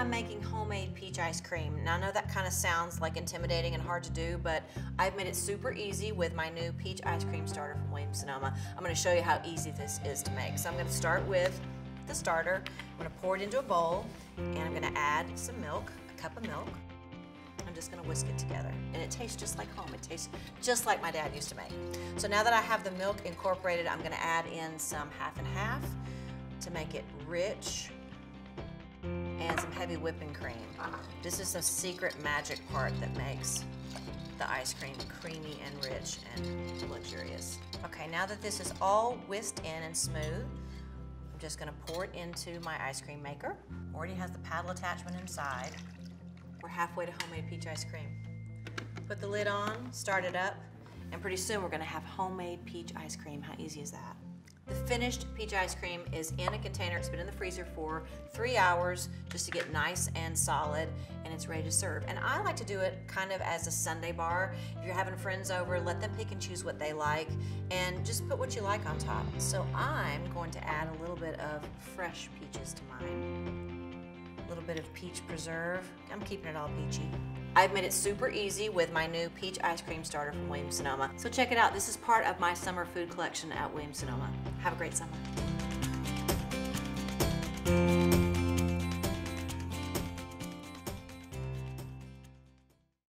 I'm making homemade peach ice cream. Now I know that kind of sounds like intimidating and hard to do, but I've made it super easy with my new peach ice cream starter from Williams-Sonoma. I'm going to show you how easy this is to make. So I'm going to start with the starter. I'm going to pour it into a bowl, and I'm going to add some milk, a cup of milk. I'm just going to whisk it together, and it tastes just like home. It tastes just like my dad used to make. So now that I have the milk incorporated, I'm going to add in some half and half to make it rich, and some heavy whipping cream. This is the secret magic part that makes the ice cream creamy and rich and luxurious. Okay, now that this is all whisked in and smooth, I'm just gonna pour it into my ice cream maker. Already has the paddle attachment inside. We're halfway to homemade peach ice cream. Put the lid on, start it up, and pretty soon we're gonna have homemade peach ice cream. How easy is that? The finished peach ice cream is in a container. It's been in the freezer for 3 hours just to get nice and solid, and it's ready to serve. And I like to do it kind of as a Sunday bar. If you're having friends over, let them pick and choose what they like, and just put what you like on top. So I'm going to add a little bit of fresh peaches to mine. A little bit of peach preserve. I'm keeping it all peachy. I've made it super easy with my new peach ice cream starter from Williams-Sonoma. So check it out. This is part of my summer food collection at Williams-Sonoma. Have a great summer.